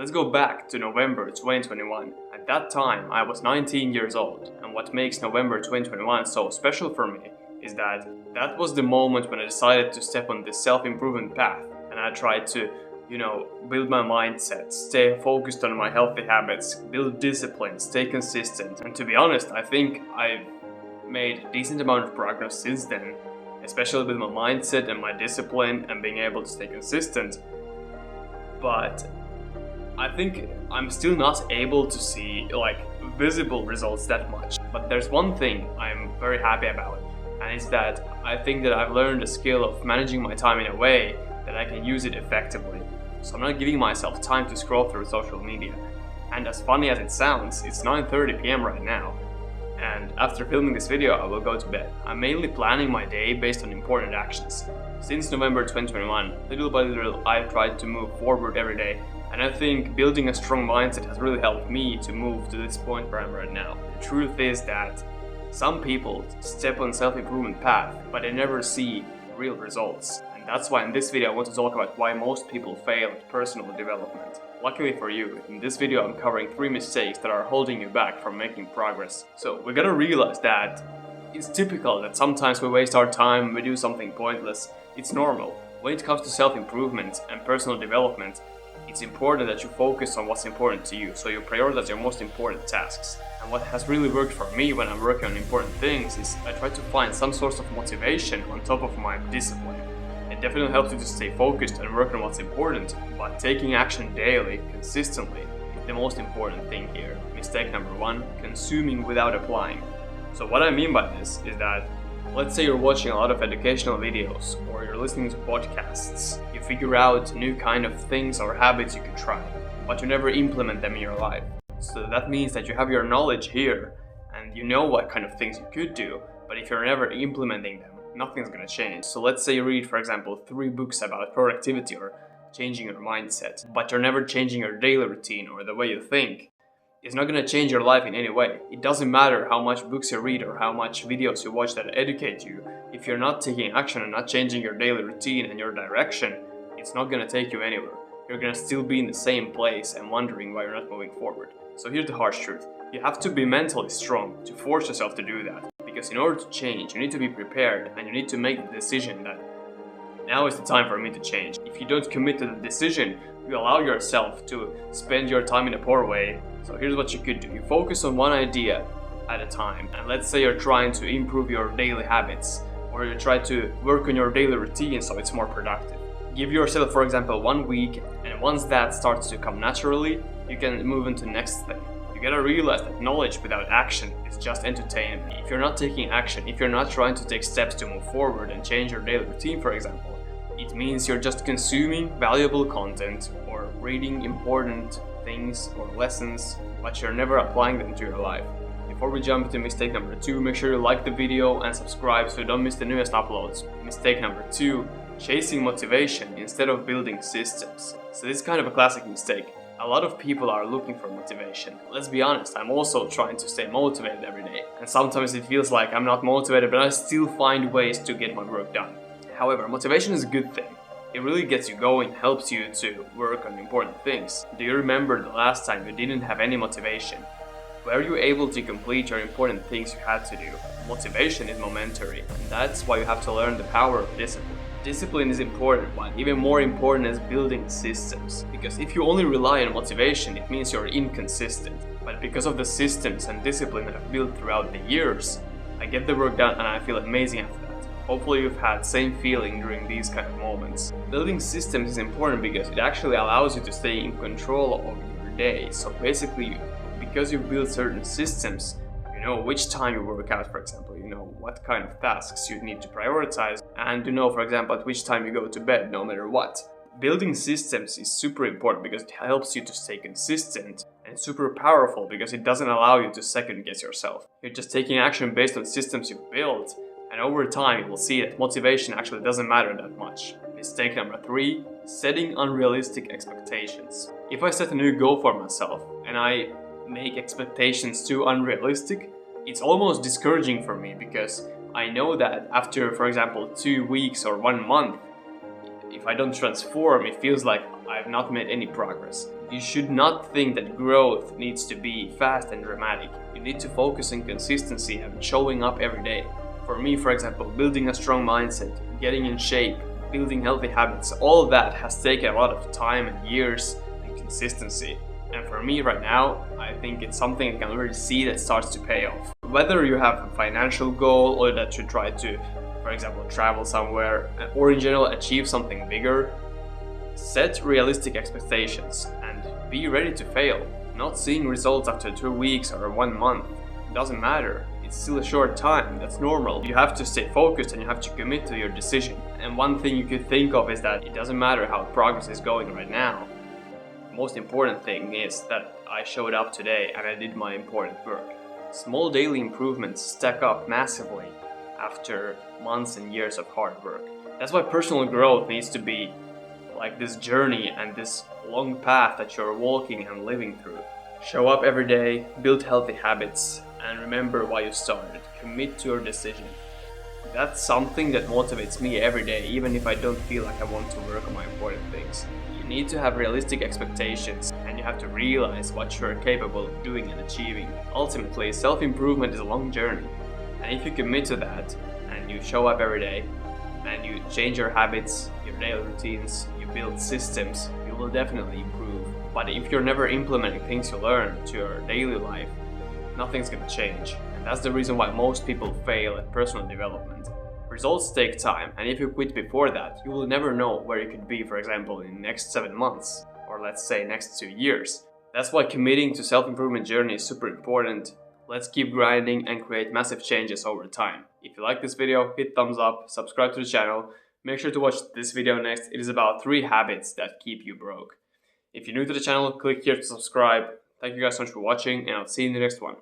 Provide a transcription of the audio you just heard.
Let's go back to November 2021. At that time, I was 19 years old, and what makes November 2021 so special for me is that that was the moment when I decided to step on this self-improvement path, and I tried to, build my mindset, stay focused on my healthy habits, build discipline, stay consistent. And to be honest, I think I've made a decent amount of progress since then, especially with my mindset and my discipline and being able to stay consistent. But I think I'm still not able to see visible results that much. But there's one thing I'm very happy about, and it's that I think that I've learned the skill of managing my time in a way that I can use it effectively. So I'm not giving myself time to scroll through social media. And as funny as it sounds, it's 9:30 p.m. right now. And after filming this video, I will go to bed. I'm mainly planning my day based on important actions. Since November 2021, little by little, I've tried to move forward every day. And I think building a strong mindset has really helped me to move to this point where I'm right now. The truth is that some people step on self-improvement path, but they never see real results. And that's why in this video I want to talk about why most people fail at personal development. Luckily for you, in this video I'm covering 3 mistakes that are holding you back from making progress. So we gotta realize that it's typical that sometimes we waste our time, we do something pointless. It's normal. When it comes to self-improvement and personal development, it's important that you focus on what's important to you, so you prioritize your most important tasks. And what has really worked for me when I'm working on important things is I try to find some source of motivation on top of my discipline. It definitely helps you to stay focused and work on what's important, but taking action daily, consistently, is the most important thing here. Mistake number 1, consuming without applying. So what I mean by this is that, let's say you're watching a lot of educational videos, or you're listening to podcasts. You figure out new kind of things or habits you could try, but you never implement them in your life. So that means that you have your knowledge here, and you know what kind of things you could do, but if you're never implementing them, nothing's gonna change. So let's say you read, for example, 3 books about productivity or changing your mindset, but you're never changing your daily routine or the way you think. It's not gonna change your life in any way. It doesn't matter how much books you read or how much videos you watch that educate you. If you're not taking action and not changing your daily routine and your direction, it's not gonna take you anywhere. You're gonna still be in the same place and wondering why you're not moving forward. So here's the harsh truth. You have to be mentally strong to force yourself to do that. Because in order to change, you need to be prepared and you need to make the decision that now is the time for me to change. If you don't commit to the decision, you allow yourself to spend your time in a poor way. So here's what you could do. You focus on one idea at a time. And let's say you're trying to improve your daily habits, or you try to work on your daily routine so it's more productive. Give yourself, for example, 1 week, and once that starts to come naturally, you can move into the next thing. You gotta realize that knowledge without action is just entertainment. If you're not taking action, if you're not trying to take steps to move forward and change your daily routine, for example, it means you're just consuming valuable content or reading important things or lessons, but you're never applying them to your life. Before we jump into mistake number 2, make sure you like the video and subscribe so you don't miss the newest uploads. Mistake number 2, chasing motivation instead of building systems. So this is kind of a classic mistake. A lot of people are looking for motivation. Let's be honest, I'm also trying to stay motivated every day. And sometimes it feels like I'm not motivated, but I still find ways to get my work done. However, motivation is a good thing. It really gets you going, helps you to work on important things. Do you remember the last time you didn't have any motivation? Were you able to complete your important things you had to do? Motivation is momentary, and that's why you have to learn the power of discipline. Discipline is important, but even more important is building systems. Because if you only rely on motivation, it means you're inconsistent. But because of the systems and discipline that I've built throughout the years, I get the work done and I feel amazing after that. Hopefully you've had same feeling during these kind of moments. Building systems is important because it actually allows you to stay in control of your day. So basically, because you build certain systems, you know which time you work out, for example, you know what kind of tasks you need to prioritize, and you know, for example, at which time you go to bed, no matter what. Building systems is super important because it helps you to stay consistent, and super powerful because it doesn't allow you to second guess yourself. You're just taking action based on systems you've built, and over time you will see that motivation actually doesn't matter that much. Mistake number 3, setting unrealistic expectations. If I set a new goal for myself and I make expectations too unrealistic, it's almost discouraging for me because I know that after, for example, 2 weeks or 1 month, if I don't transform, it feels like I've not made any progress. You should not think that growth needs to be fast and dramatic. You need to focus on consistency and showing up every day. For me, for example, building a strong mindset, getting in shape, building healthy habits, all of that has taken a lot of time and years and consistency. And for me right now, I think it's something I can already see that starts to pay off. Whether you have a financial goal or that you try to, for example, travel somewhere or in general achieve something bigger, set realistic expectations and be ready to fail. Not seeing results after 2 weeks or 1 month doesn't matter. It's still a short time, that's normal. You have to stay focused and you have to commit to your decision. And one thing you could think of is that it doesn't matter how progress is going right now. The most important thing is that I showed up today and I did my important work. Small daily improvements stack up massively after months and years of hard work. That's why personal growth needs to be like this journey and this long path that you're walking and living through. Show up every day, build healthy habits, and remember why you started. Commit to your decision. That's something that motivates me every day, even if I don't feel like I want to work on my important things. You need to have realistic expectations, and you have to realize what you're capable of doing and achieving. Ultimately, self-improvement is a long journey, and if you commit to that, and you show up every day, and you change your habits, your daily routines, you build systems, you will definitely improve. But if you're never implementing things you learn to your daily life, nothing's gonna change. And that's the reason why most people fail at personal development. Results take time, and if you quit before that, you will never know where you could be, for example, in the next 7 months, or let's say next 2 years. That's why committing to self-improvement journey is super important. Let's keep grinding and create massive changes over time. If you like this video, hit thumbs up, subscribe to the channel. Make sure to watch this video next. It is about 3 habits that keep you broke. If you're new to the channel, click here to subscribe. Thank you guys so much for watching, and I'll see you in the next one.